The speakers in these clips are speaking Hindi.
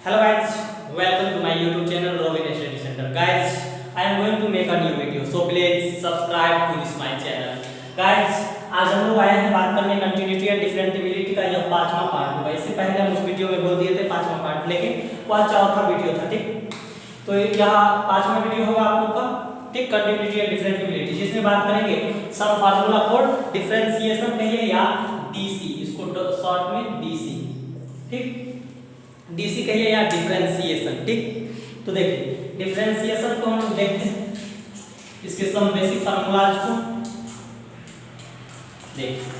Hello guys, welcome to my YouTube channel Robin Study Center. Guys, I am going to make a new video, so please subscribe to this my channel. Guys, आज हम लोग आए हैं बात करने कंटिन्यूटी एंड डिफरेंटिबिलिटी का यह पांचवा पार्ट होगा। इससे पहले हम उस वीडियो में बोल दिए थे पांचवा पार्ट, लेकिन वह चौथा वीडियो था, ठीक। तो यह पांचवा वीडियो होगा आप लोग का, ठीक, कंटिन्यूटी एंड डिफरेंटिबिलिटी, जिसमें बात करेंगे सम फार्मूला फॉर डिफरेंशिएशन कहिए या डीसी, इसको शॉर्ट में डीसी, ठीक, डीसी कहिए या डिफरेंशिएशन, ठीक। तो देखिए डिफरेंशिएशन को हम देखते हैं, इसके सम बेसिक फार्मूलाज को देखिए।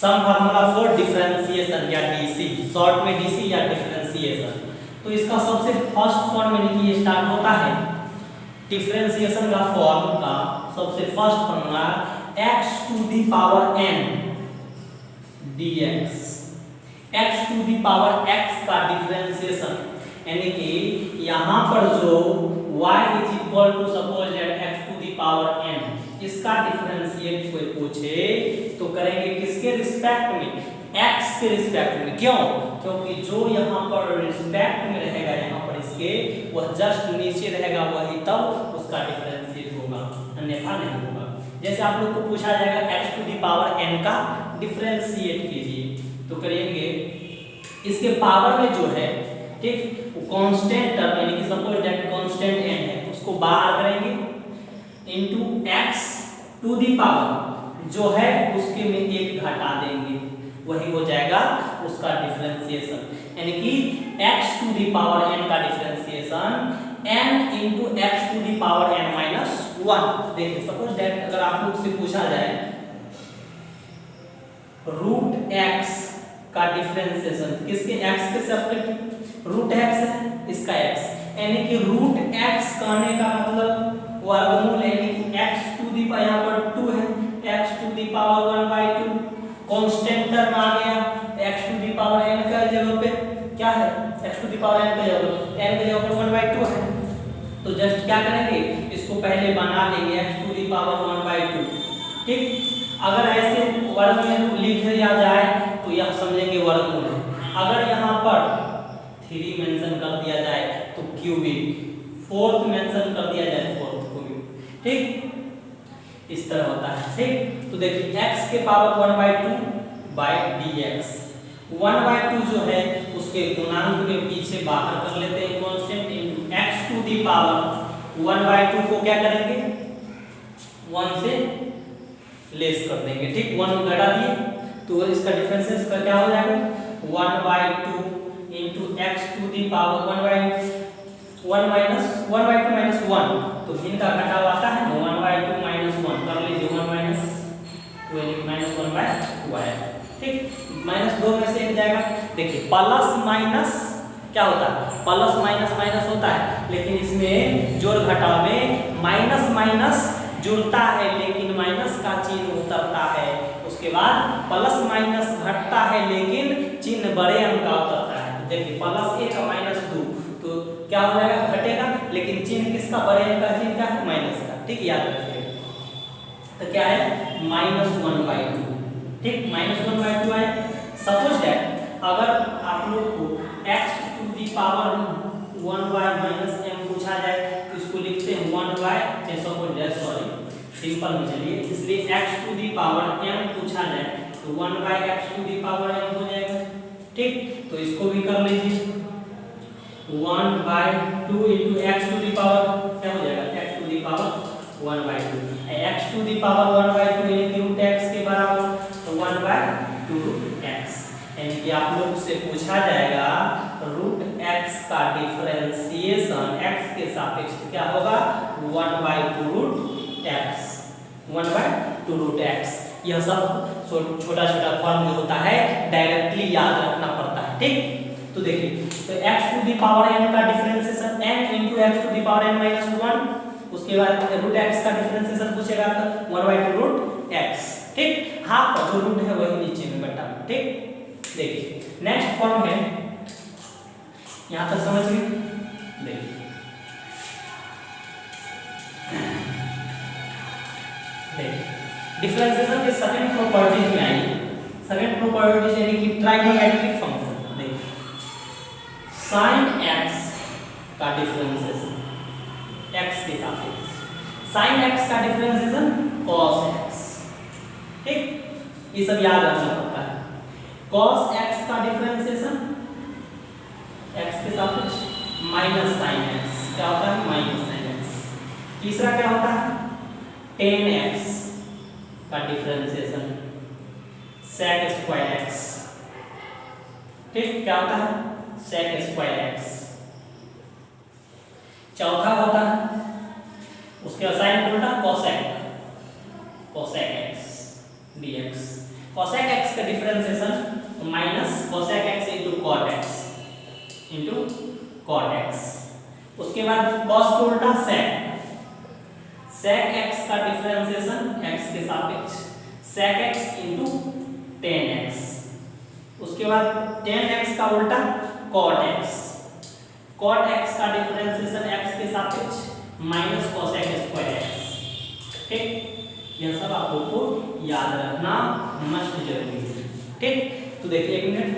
सम फार्मूला फॉर डिफरेंशिएशन या डीसी, शॉर्ट में डीसी या डिफरेंशिएशन। तो इसका सबसे फर्स्ट फॉर्म में ये स्टार्ट होता है डिफरेंशिएशन का फॉर्म का सबसे first formula x to the power n dx, x to the power x का डिफरेंशिएशन, यानी कि यहाँ पर जो y is equal to suppose that x to the power n, इसका डिफरेंशिएट कोई पूछे तो करेंगे किसके रिस्पेक्ट में, x के रिस्पेक्ट में। क्यों? क्योंकि जो यहाँ पर रिस्पेक्ट में रहेगा, यहाँ पर इसके वह जस्ट नीचे रहेगा, वही तब उसका डिफरेंशिएट होगा, अन्यथा नहीं होगा। जैसे आप लोग को पूछा जाएगा x to the power n का डिफरेंशिएट कीजिए, तो करेंगे इसके पावर में जो है, ठीक, वो कांस्टेंट टर्म यानी कि सपोज दैट कांस्टेंट n है, उसको बाहर करेंगे into x to the power जो है उसके में एक घटा देंगे, वही हो जाएगा उसका डिफरेंशिएशन, यानी कि x to the power n का differentiation n into x to the power n minus 1। देखिए सपोज दैट अगर आप लोग से पूछा जाए रूट x का डिफरेंशिएशन, किसके x के सेपरेट रूट x है, इसका x, यानी कि रूट x कहने का मतलब वर्गमूल, यानी कि x टू द पावर, यहाँ पर 2 है, x to the power 1/2, constant term आ गया, x to the power n का जगह पे क्या है, x to the power n का जगह n की जगह पर 1/2 है, तो जस्ट क्या करेंगे, इसको पहले बना लेंगे x टू द पावर 1/2, ठीक। अगर ऐसे वर्ग में लिख दिया जाए तो यह समझेंगे वर्गमूल है, अगर यहाँ पर 3 मेंशन कर दिया जाए तो क्यूबिक, 4th मेंशन कर दिया जाए 4th क्यूबिक, ठीक, इस तरह होता है, ठीक। तो देखिए x के पावर 1/2/dx, 1/2 जो है उसके गुणांक में पीछे बाहर कर लेते हैं constant, into x to the power 1/2 को क्या करेंगे 1 से लेस कर देंगे, ठीक, 1 घटा दिए तो इसका डिफरेंशिएशन का क्या हो जाएगा 1/2 into x to the power 1/2 minus 1, तो इनका घटाव आता है 1/2 माइनस 1 कर लीजिए, 1 माइनस 2 माइनस 1/2 आएगा, ठीक, माइनस 2 में से एक जाएगा। देखिए प्लस माइनस क्या होता है, प्लस माइनस माइनस होता है, लेकिन इसमें जोड़ घटाव में माइनस माइनस जुड़ता है लेकिन माइनस का चिन्ह उतरता है, उसके बाद प्लस माइनस घटता है लेकिन चिन्ह बड़े अंक का उतरता है। तो देखिए प्लस 1 और माइनस 2, तो क्या हो जाएगा, घटेगा, लेकिन चिन्ह किसका, बड़े अंक का चिन्ह क्या है, माइनस का, ठीक, याद रखिएगा। तो क्या है -1/2, ठीक, -1/2 है। सपोज दैट अगर आप लोग को x to the power 1/-m पूछा जाए तो इसको लिखते हैं 1/, सपोज दैट, सॉरी सिंपल में चलिए, इसलिए x to the power m पूछा जाए तो 1/x to the power m हो जाएगा, ठीक। तो इसको भी कर लीजिए 1/2 into x to the power क्या हो जाएगा, x to the power 1/2, x to the power 1/2 यानी कि रूट x के बराबर, तो 1/2x, यानी कि आप लोग से पूछा जाएगा रूट x का डिफरेंशिएशन x के सापेक्ष क्या होगा 1/2 रूट x, 1/2 रूट x। यह सब छोटा छोटा फॉर्मूला होता है, डायरेक्टली याद रखना पड़ता है, ठीक। तो देखिए तो x to the power n का differentiation n into x to the power n minus 1, उसके बाद रूट x का डिफरेंशिएशन पूछेगा तो 1/2 रूट x, ठीक, हाफ का जो रूट है वही नीचे में बटा, ठीक। देखिए नेक्स्ट फॉर्म है, यहां तक समझ गए, देखिए डिफरेंशिएशन के सेकंड प्रॉपर्टीज में आइए, सेकंड प्रॉपर्टी यानी कि ट्राइगोनोमेट्रिक फंक्शन। देखिए sin x का डिफरेंशिएशन x के सापेक्ष, sin x का डिफरेंशिएशन cos x, ठीक, ये सब याद रखना पड़ता है। cos x का डिफरेंशिएशन x के सापेक्ष माइनस sin x, क्या होता है माइनस sin x। तीसरा क्या होता है tan x का डिफरेंशिएशन sec स्क्वायर x, ठीक, क्या होता है sec स्क्वायर x। चौथा होता है उसके साइन उल्टा cosec x dx, cosec x का differentiation minus cosec x into cot x। उसके बाद cos के उल्टा sec x का डिफरेंशिएशन x के सापेक्ष sec x into tan x। उसके बाद tan x का उल्टा cot x का डिफरेंशिएशन x के सापेक्ष माइनस cosec स्क्वायर x, ठीक, यह सब आप लोग को याद रखना मस्ट जरूरी है, ठीक। तो देखिए एक मिनट,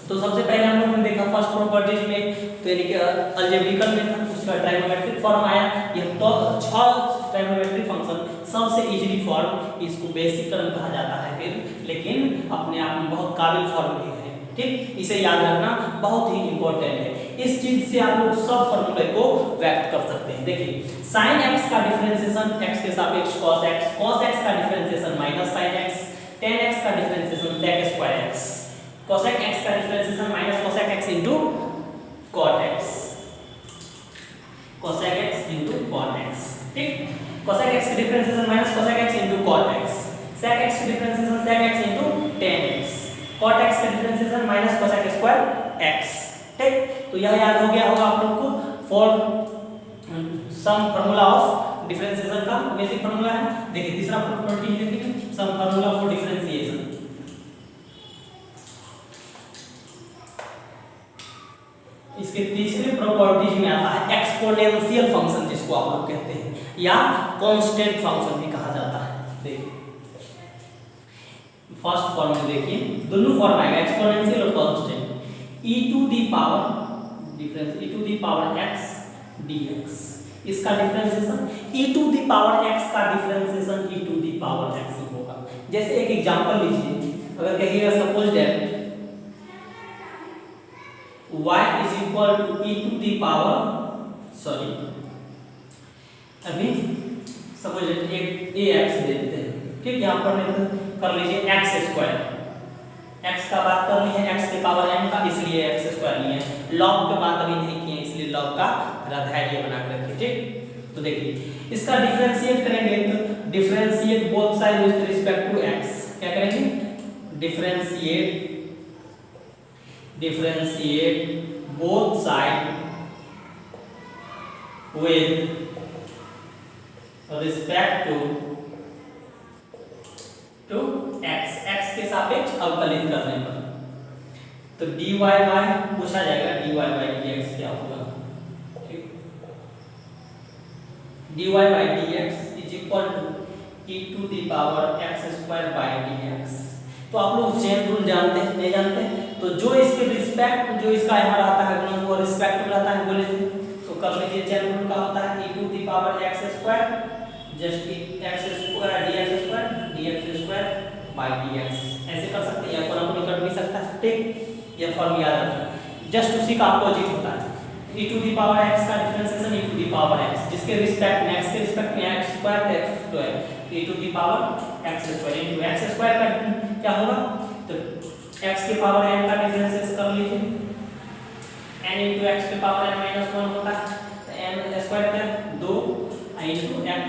तो सबसे पहले हम लोगों ने देखा फर्स्ट प्रॉपर्टीज में, तो यानी कि अलजेब्रिकल में था, उसका ट्राइगोनोमेट्रिक फॉर्म आया। यह तो 6 ट्राइगोनोमेट्रिक फंक्शन सबसे इजीली फॉर्म, इसको बेसिक टर्म कहा जाता है फिर, लेकिन अपने आप में बहुत काबिल फॉर्म भी है, ठीक, इसे याद रखना बहुत ही इंपॉर्टेंट है। इस चीज से आप लोग सब फॉर्मूले को व्यक्त कर सकते हैं। देखिए sin x का डिफरेंशिएशन x के सापेक्ष cos x का differentiation minus sin x, tan x का differentiation sec square x, cosec x का differentiation minus cosec x into cot x, cosec x into cot x, ठीक, cosec x का differentiation minus cosec x into cot x, sec x का differentiation sec x into tan x, cot x का differentiation minus cosec square x, ठीक। तो यह याद हो गया होगा आप लोग को for some formula of differentiation का बेसिक फार्मूला है। देखिए तीसरा प्रॉपर्टी है देखिए सम फार्मूला फॉर डिफरेंशिएशन। इसके तीसरे प्रॉपर्टीज में आता है एक्सपोनेंशियल फंक्शन, जिसको आप लोग कहते हैं, या कांस्टेंट फंक्शन भी कहा जाता है। देखिए फर्स्ट फॉर्म में देखिए दोनों फॉर्म आएगा एक्सपोनेंशियल और constant. e to the power difference e to the power x dx, इसका differentiation e to the power x का differentiation e to the power x होगा। जैसे एक एग्जांपल लीजिए, अगर कहिएगा suppose that y is equal to e to the power sorry अभी सपोज एक ax दे देते हैं, ठीक, यहाँ पर कर लीजिए x स्क्वायर, x का बात कर ली है x के पावर m का, इसलिए x स्क्वायर लिए हैं। log पे बात अभी नहीं किए इसलिए log का धैर्य बना के रखिए, ठीक। तो देखिए इसका डिफरेंशिएट करेंगे तो differentiate both side with respect to x, क्या करेंगे differentiate both side with respect to x के सापेक्ष अवकलित करने पर, तो dy बाय पूछा जाएगा dy बाय dx क्या होगा, ठीक, dy by dx is equal to e to the power x square by dx। तो आप लोग चेन रूल जानते हैं नहीं जानते, तो जो इसके रिस्पेक्ट जो इसका यहाँ रहता है गुणन वो रिस्पेक्ट में रहता है बोले थे, तो कर लीजिए चेन रूल का होता है e to the power x square just x square dx square by dx, ऐसे कर सकते हैं, या कोई ना कोई कर भी सकता है, ठीक, ये फॉर्म याद रखना। जस्ट उसी का अपोजिट होता है e to the power x का differentiation e to the power x, जिसके रिस्पेक्ट में x के रिस्पेक्ट में x square e to the power x square into x square का क्या होगा, तो x के पावर n का डिफरेंशिएशन कर लीजिए, n इनटू x के पावर n माइनस 1 होता है, तो n स्क्वायर क्या 2 into x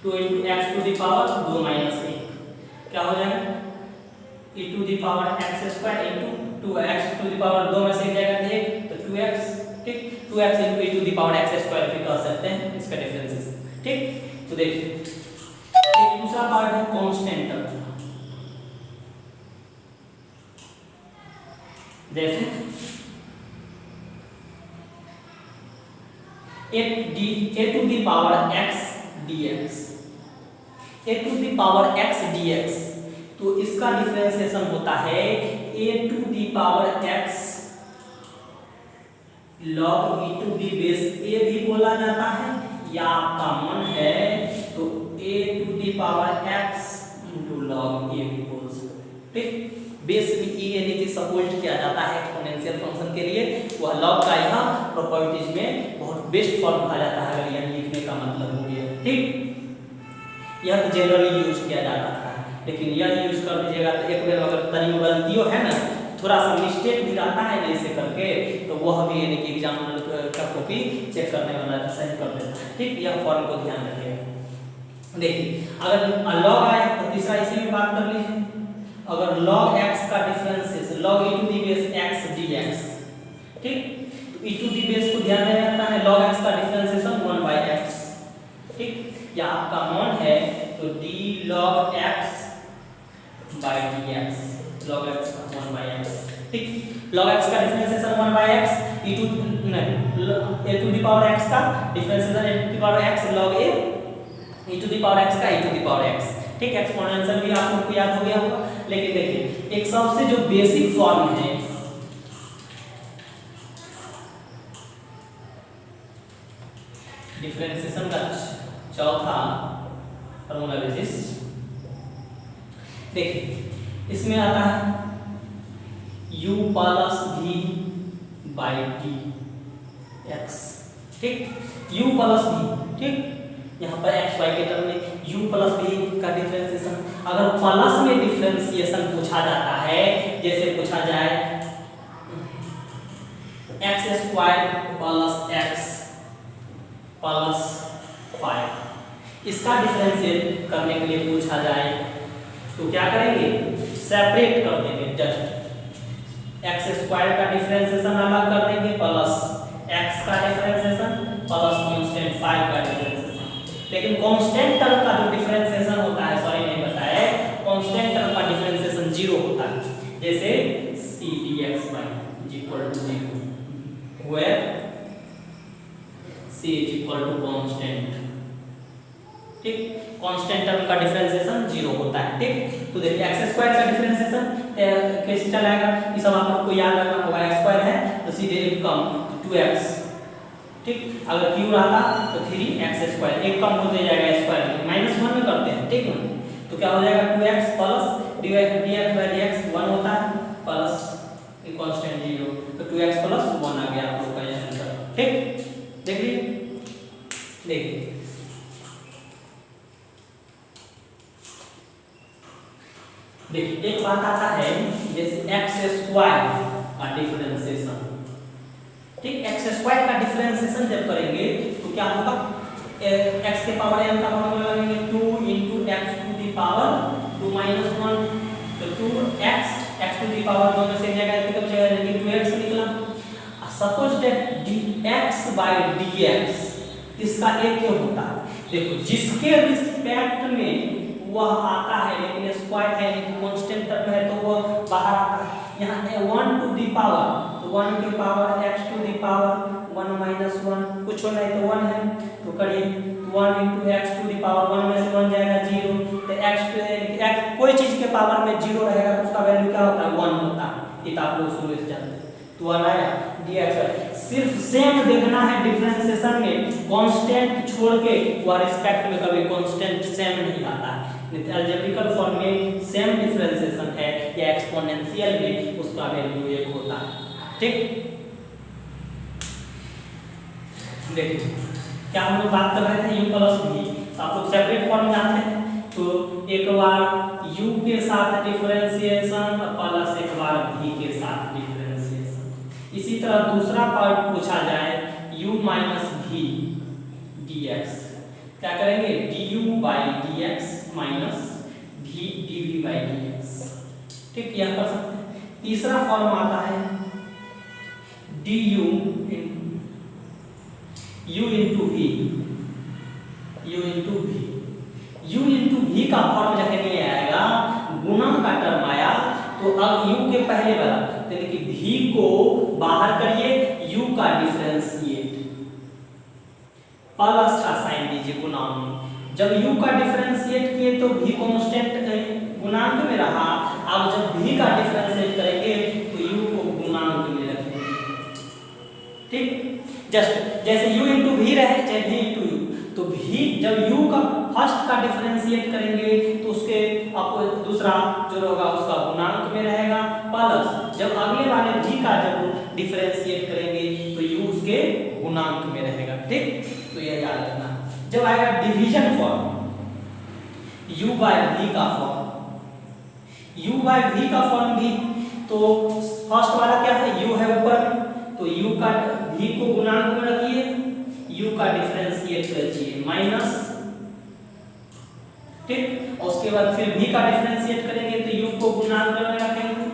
2 into x to the power 2 minus 1 क्या हो जाएगा e to the power x square into 2x to the power 2 में से जाएगा 1 तो 2x, ठीक, 2x into e to the power x square भी कह सकते हैं इसका डिफरेंशिएशन, ठीक। तो देखिए एक दूसरा पार्ट है कांस्टेंट टर्म, जैसे a to the power x dx, a to the power x dx तो इसका डिफरेंशिएशन होता है a to the power x log e to the base a भी बोला जाता है, या आपका मन है तो a to the power x इंटू log a भी बोल सकते हैं। ठीक, बेस में e यानी कि सपोर्ट किया जाता है एक्सपोनेंशियल फंक्शन के लिए, वह log का यहाँ प्रॉपर्टीज में बहुत बेस्ट फॉर्म कहा जाता है, अगर यह लिखने का मतलब हो गया। ठीक, यह तो जनरली यूज किया जाता है, लेकिन यह यूज कर दीजिएगा तो एक बार अगर तनी गलतियों है ना, थोड़ा सा मिस्टेक भी रहता है ना इसे करके, तो वह भी यानी कि एग्जाम का कॉपी चेक करने वाला सही कर देता है। ठीक, यह फॉर्म को ध्यान रखिएगा। देखिए अगर log आए तो तीसरा इसी में बात कर लीजिए, अगर log x का differentiation log e to the base x dx, ठीक, तो e टू दी बेस को ध्यान में रखना है, log x का डिफरेंशिएशन 1/x। ठीक, या आपका मान है तो d log x by dx, log x का 1/x। ठीक, log x का differentiation 1/x, e to a to the power x का differentiation a to the power x log a, e to the power x का e to the power x। ठीक, एक्सपोनेंशियल भी आप लोगों को याद हो गया होगा, लेकिन देखिए एक सबसे जो बेसिक फॉर्म है डिफरेंशिएशन का चौथा फॉर्मूला बेसिस, देखिए इसमें आता है u plus v by D x. ठीक, u प्लस v, ठीक, यहाँ पर एक्स वाई के टर्म में u प्लस v का डिफरेंशिएशन, अगर प्लस में डिफरेंशिएशन पूछा जाता है, जैसे पूछा जाए x square plus x plus 5, इसका डिफरेंशिएट करने के लिए पूछा जाए तो क्या करेंगे, सेपरेट कर देंगे, जस्ट एक्स स्क्वायर का डिफरेंशिएशन अलग कर देंगे प्लस एक्स का डिफरेंशिएशन प्लस कांस्टेंट 5 का डिफरेंशिएशन। लेकिन कांस्टेंट टर्म का जो डिफरेंशिएशन होता है, सॉरी नहीं बताया, कांस्टेंट टर्म का डिफरेंशिएशन 0 होता है, जैसे c dx by equal to 0 where c is equal to constant। ठीक, कांस्टेंट टर्म का डिफरेंशिएशन 0 होता है। ठीक, तो देखिए एक्स स्क्वायर का डिफरेंशिएशन कैसे चलाएगा, ये सब आप लोग को याद रखना होगा। एक्स स्क्वायर है तो सीधे कम 2x, ठीक, अगर क्यू रहा तो 3x स्क्वायर, एक कम हो जाएगा स्क्वायर -1 में करते हैं। ठीक है, तो क्या हो जाएगा 2x plus dx by dx 1 होता है प्लस कांस्टेंट 0, तो 2x प्लस 1 आ गया आप लोग का ये आंसर। ठीक, देखिए देखिए एक बात आता है जैसे एक्स स्क्वायर का डिफरेंशिएशन। ठीक, एक्स स्क्वायर का डिफरेंशिएशन जब करेंगे तो क्या होगा, एक्स के पावर n का फॉर्मूला लगाएंगे 2 into x to the power 2 minus 1, तो 2x x to the power 2 में से जगह कितना बचेगा, यानी 2x निकला। Suppose that dx by dx इसका एक क्यों होता है, देखो जिसके रिस्पेक्ट में वह आता है, लेकिन स्क्वायर है लेकिन कांस्टेंट टर्म है तो वो बाहर आता है। यहाँ 1 टू दी पावर, तो 1 की power x to the power 1 minus 1, कुछ नहीं तो 1 है, तो करिए 1 into x to the power 1 में से 1 जाएगा 0, तो x कोई चीज के पावर में 0 रहेगा तो उसका वैल्यू क्या होता है, 1 होता है। ये तो आप लोग शुरू से जानते हैं। तो 1 आया dx, सिर्फ सेम देखना है डिफरेंशिएशन में, कांस्टेंट छोड़ के वह रिस्पेक्ट में कभी कांस्टेंट सेम नहीं आता है। अलजेब्रिकल फॉर्म में सेम डिफरेंशिएशन है या एक्सपोनेंशियल में उसका वैल्यू 1 होता है। ठीक, देखिए क्या हम लोग बात कर रहे थे u प्लस v, तो आप लोग सेपरेट फॉर्म जानते हैं, तो एक बार u के साथ डिफरेंशिएशन प्लस एक बार v के साथ डिफरेंशिएशन। इसी तरह दूसरा पार्ट पूछा जाए u माइनस v dx, क्या करेंगे du by dx minus v dv by dx। ठीक, यह कर सकते हैं। तीसरा फॉर्म आता है du u into v, u into v, u into v का फॉर्म जब नहीं आएगा, गुणा का टर्म आया तो अब u के पहले वाला यानी कि v को बाहर करिए, u का डिफरेंशिएट प्लस का साइन दीजिए गुणांक में। जब u का डिफरेंशिएट किए तो v कांस्टेंट गुणांक में रहा जस्ट जैसे u इंटू वी रहे चाहे v इंटू यू, तो v जब u का फर्स्ट का डिफरेंशिएट करेंगे तो उसके आपको दूसरा जो होगा उसका गुणांक में रहेगा, प्लस जब अगले वाले v का जब डिफरेंशिएट करेंगे तो u उसके गुणांक में रहेगा। ठीक, तो ये याद रखना। जब आएगा division form, u by v का फॉर्म, u बाय v का फॉर्म भी, तो फर्स्ट वाला क्या है, u है ऊपर में, तो u का v को गुणांक में रखिए, u का डिफरेंशिएट कीजिए माइनस, ठीक, और उसके बाद फिर v का डिफरेंशिएट करेंगे तो u को गुणांक में रखेंगे,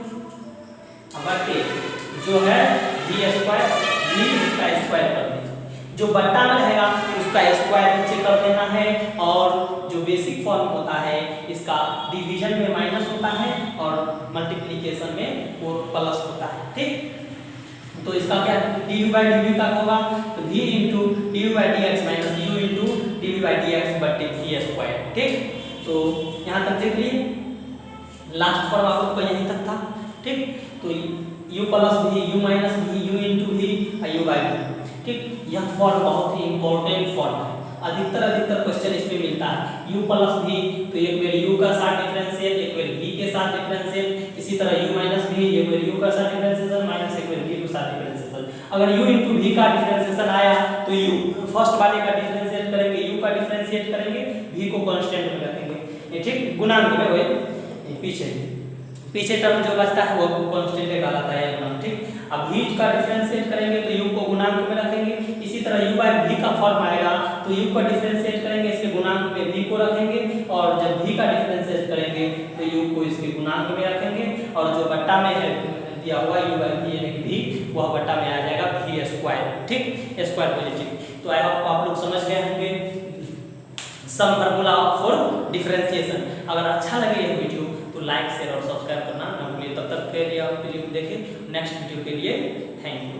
बटे जो है v स्क्वायर, v का स्क्वायर कर दीजिए, जो बट्टा में रहेगा उसका स्क्वायर नीचे कर देना है, और जो बेसिक फॉर्म होता है इसका डिवीजन में माइनस होता है और मल्टीप्लिकेशन में वो प्लस होता है। ठीक, तो इसका क्या du बाई dv का होगा, तो v into du by dx minus u into dv by dx बटे v स्क्वायर। ठीक, तो यहाँ तक देख लिए, लास्ट फॉर्म आप लोग का यहीं तक था। ठीक, तो u plus v, u minus v, u into v, u by v। ठीक, यह फॉर्म बहुत ही इंपॉर्टेंट फॉर्म है, अधिकतर क्वेश्चन इसमें मिलता है। u प्लस v, तो एक बार u का साथ डिफरेंशिएट, एक बार v के साथ डिफरेंशिएट, इसी तरह u माइनस v, एक बार u का साथ डिफरेंशिएशन माइनस एक बार v के साथ डिफरेंशिएशन। अगर u इंटू v का डिफरेंशिएशन आया तो u फर्स्ट वाले का डिफरेंशिएट करेंगे, u का डिफरेंशिएट करेंगे, v को कांस्टेंट में रखेंगे। ठीक, गुणांक में वही पीछे टर्म जो बचता है वो कांस्टेंट कहलाता है गुणांक। ठीक, अब v का डिफरेंशिएट करेंगे तो u को गुणांक में रखेंगे, इसी तरह u बाय v का फॉर्म आएगा तो u का डिफरेंशिएट करेंगे, इसके गुणांक में v को रखेंगे, और जब v का डिफरेंशिएट करेंगे तो u को इसके गुणांक में रखेंगे, और जो बट्टा में है दिया हुआ u बाय v यानी कि v, वह बट्टा में आ जाएगा v स्क्वायर। ठीक, स्क्वायर पॉजिटिव। तो आई होप आप लोग समझ गए होंगे सम फार्मूला फॉर डिफरेंशिएशन। अगर अच्छा लगे यह वीडियो तो लाइक शेयर और सब्सक्राइब करना ना भूलिए। तब तक के लिए आप वीडियो को देखें, नेक्स्ट वीडियो के लिए थैंक यू।